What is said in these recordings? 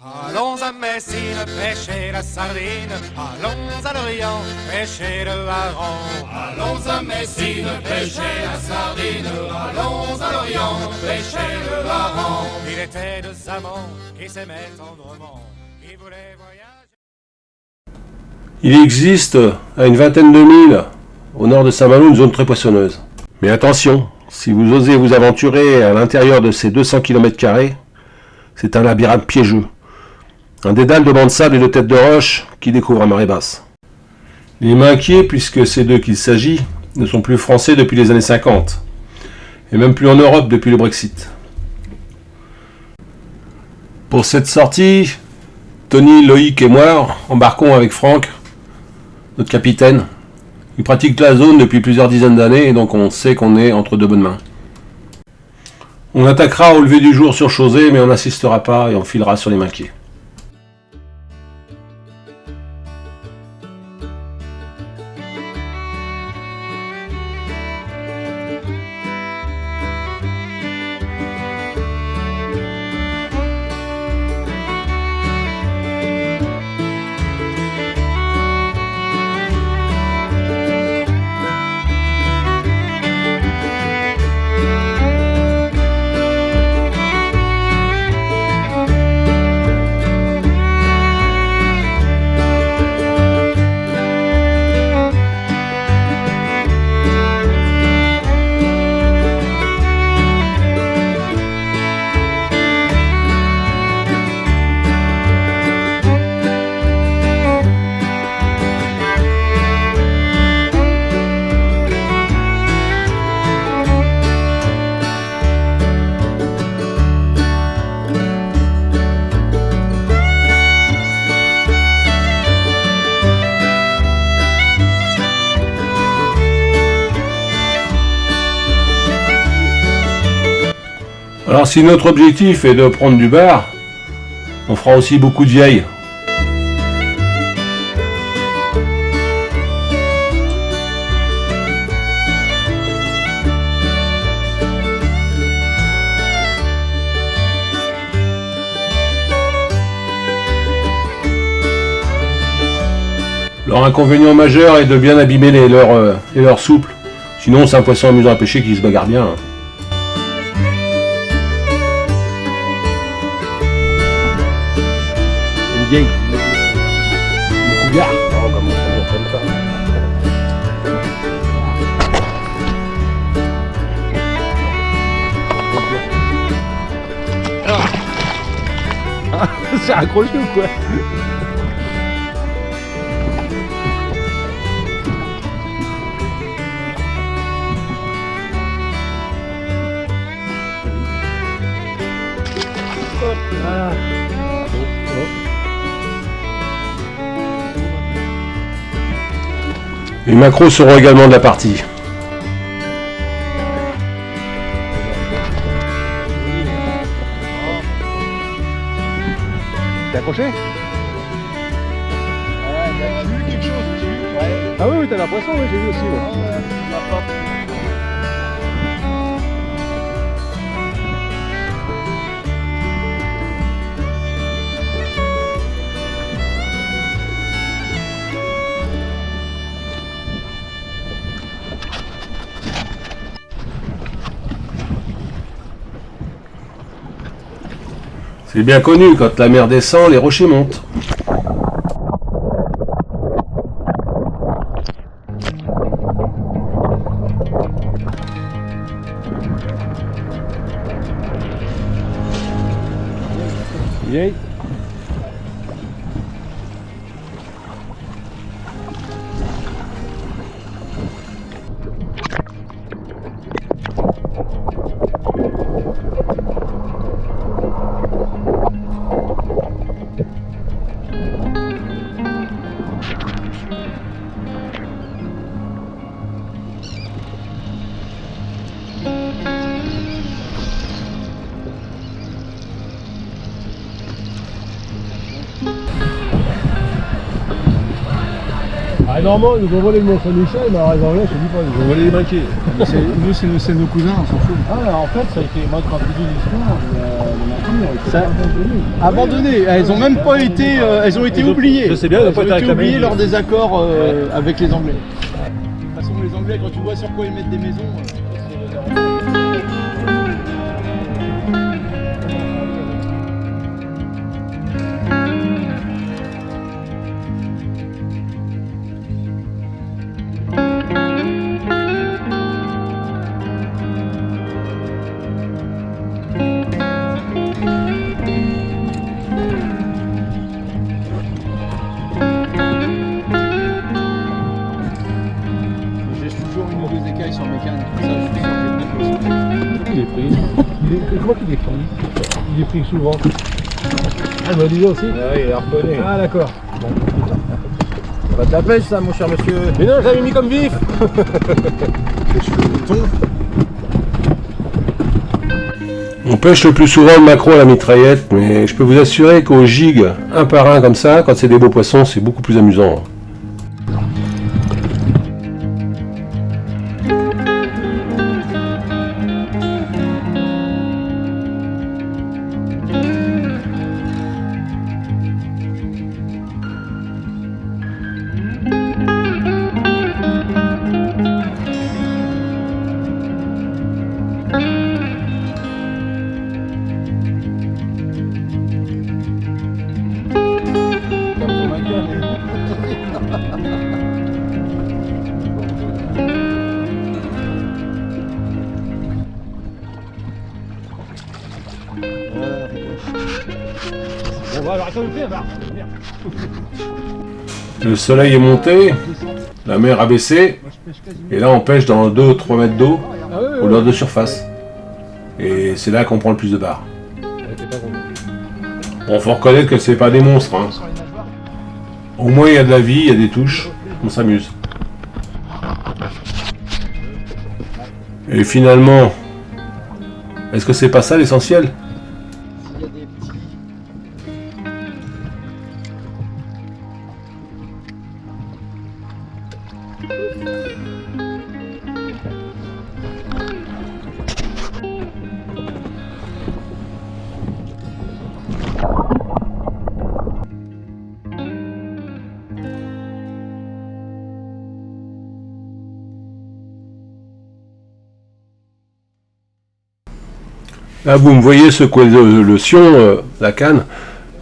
Allons à Messine pêcher la sardine, allons à Lorient pêcher le hareng. Allons à Messine pêcher la sardine, allons à Lorient pêcher le hareng. Il était deux amants qui s'aimaient tendrement, qui voulaient voyager. Il existe à une vingtaine de milles au nord de Saint-Malo une zone très poissonneuse. Mais attention, si vous osez vous aventurer à l'intérieur de ces 200 km², c'est un labyrinthe piégeux. Un dédale de bancs de sable et de têtes de roche qui découvre à marée basse. Les Minquiers, puisque c'est d'eux qu'il s'agit, ne sont plus français depuis les années 50, et même plus en Europe depuis le Brexit. Pour cette sortie, Tony, Loïc et moi embarquons avec Franck, notre capitaine. Il pratique la zone depuis plusieurs dizaines d'années et donc on sait qu'on est entre de bonnes mains. On attaquera au lever du jour sur Chausée, mais on n'insistera pas et on filera sur les Minquiers. Alors si notre objectif est de prendre du bar, on fera aussi beaucoup de vieilles. Leur inconvénient majeur est de bien abîmer les leurs souples. Sinon c'est un poisson amusant à pêcher qui se bagarre bien. Vieille. Le couillard. Oh, comment on appelle ça? C'est accroché ou quoi? Hop là. Les macros seront également de la partie. T'es accroché? J'ai vu quelque chose dessus. Ouais. Ah oui, t'as l'impression, oui, j'ai vu aussi. Ouais. C'est bien connu, quand la mer descend, les rochers montent. Vieille. Ah normalement ils nous ont volé le Mont-Saint-Michel, mais alors les Anglais je te dis pas, ils nous ont volé les briquets. Nous c'est nos cousins, on s'en fout. Ah en fait ça a été, moi quand je dis l'histoire, les Ça- Abandonné, elles ont même pas été, elles ont été oubliées. Je sais bien, elles ont pas été réclamées. oubliées lors des accords avec les Anglais. De toute façon les Anglais quand tu vois sur quoi ils mettent des maisons. J'ai toujours une ou deux écailles sur mes cannes. Ça, je suis sûr que j'ai pris aussi. Il est pris. Je crois qu'il est pris. Il est pris souvent. Ah bah dis-le aussi. Ah oui, il est harponné. Ah d'accord. Pas de la pêche ça mon cher monsieur. Mais non, j'avais mis comme vif. Les cheveux de thon. On pêche le plus souvent le maquereau à la mitraillette, mais je peux vous assurer qu'au gig, un par un comme ça, quand c'est des beaux poissons, c'est beaucoup plus amusant. Bon bah alors attends le pied, bah. Le soleil est monté, la mer a baissé, et là on pêche dans 2-3 mètres d'eau, Ah ouais, au nord de surface. Et c'est là qu'on prend le plus de barres. Bon, faut reconnaître que c'est pas des monstres, hein. Au moins il y a de la vie, il y a des touches, on s'amuse. Et finalement, est-ce que c'est pas ça l'essentiel ? S'il y a des petits. Là, vous me voyez secouer le sion, la canne.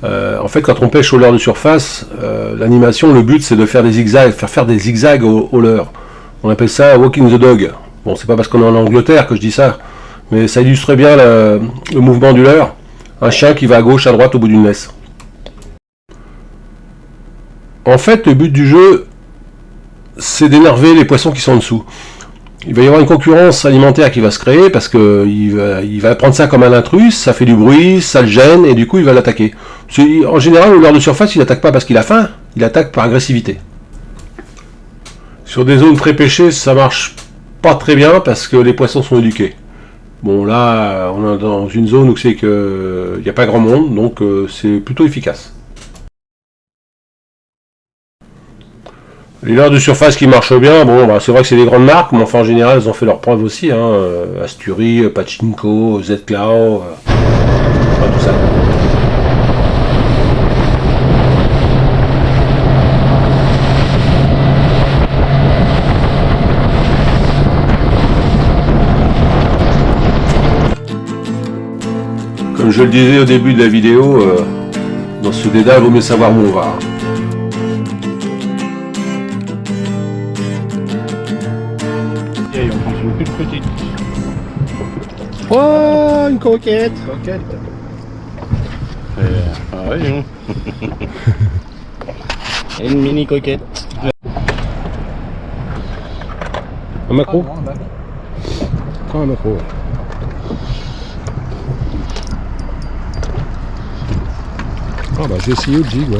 En fait, quand on pêche au leurre de surface, l'animation, le but, c'est de faire des zigzags, faire des zigzags au leurre. On appelle ça walking the dog. Bon, c'est pas parce qu'on est en Angleterre que je dis ça, mais ça illustre bien le mouvement du leurre. Un chien qui va à gauche, à droite, au bout d'une laisse. En fait, le but du jeu, c'est d'énerver les poissons qui sont en dessous. Il va y avoir une concurrence alimentaire qui va se créer parce que il va prendre ça comme un intrus, ça fait du bruit, ça le gêne et du coup il va l'attaquer. En général, au leurre de surface, il n'attaque pas parce qu'il a faim, il attaque par agressivité. Sur des zones très pêchées, ça marche pas très bien parce que les poissons sont éduqués. Bon là, on est dans une zone où c'est que il n'y a pas grand monde, donc c'est plutôt efficace. Les leurres de surface qui marchent bien, bon, bah, c'est vrai que c'est des grandes marques, mais enfin en général, elles ont fait leurs preuves aussi. Hein, Asturi, Pachinko, Z-Claw, enfin, tout ça. Comme je le disais au début de la vidéo, dans ce dédale, il vaut mieux savoir où on va. Et on prend une plus petite. Oh, une coquette. Coquette. Ah oui, une mini coquette. Un macro. Prends un macro. Ouais. Ah bah j'ai essayé le jig, ouais.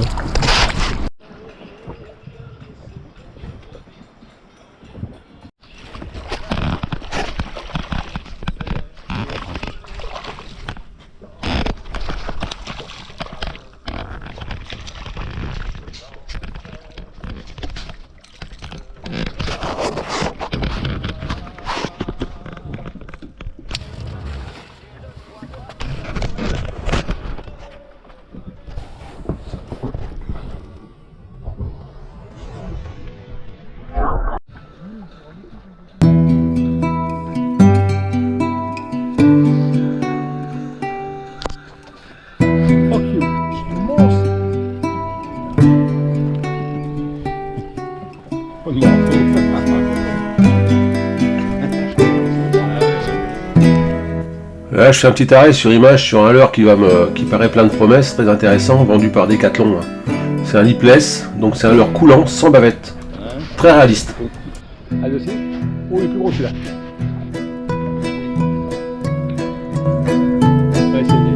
Là, je fais un petit arrêt sur image sur un leurre qui paraît plein de promesses, très intéressant, vendu par Decathlon. C'est un lipless, donc c'est un leurre coulant, sans bavette. Très réaliste. Allez aussi. Oh, il est plus gros celui-là. Ouais, c'est bien.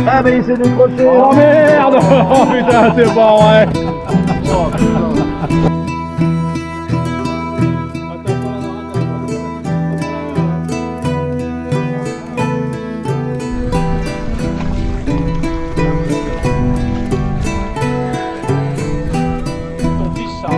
Ah mais il s'est décroché. Oh merde. Oh putain, c'est pas vrai. Ton fils ça.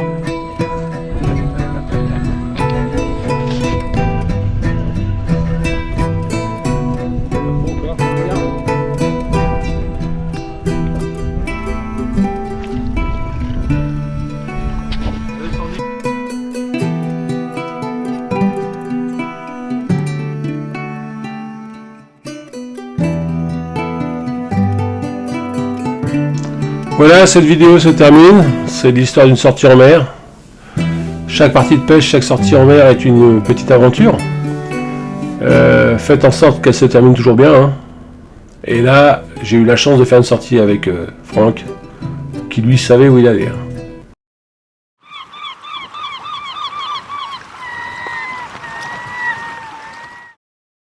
Voilà, cette vidéo se termine. C'est l'histoire d'une sortie en mer. Chaque partie de pêche, chaque sortie en mer est une petite aventure. Faites en sorte qu'elle se termine toujours bien. Hein. Et là, j'ai eu la chance de faire une sortie avec Franck, qui lui savait où il allait. Hein.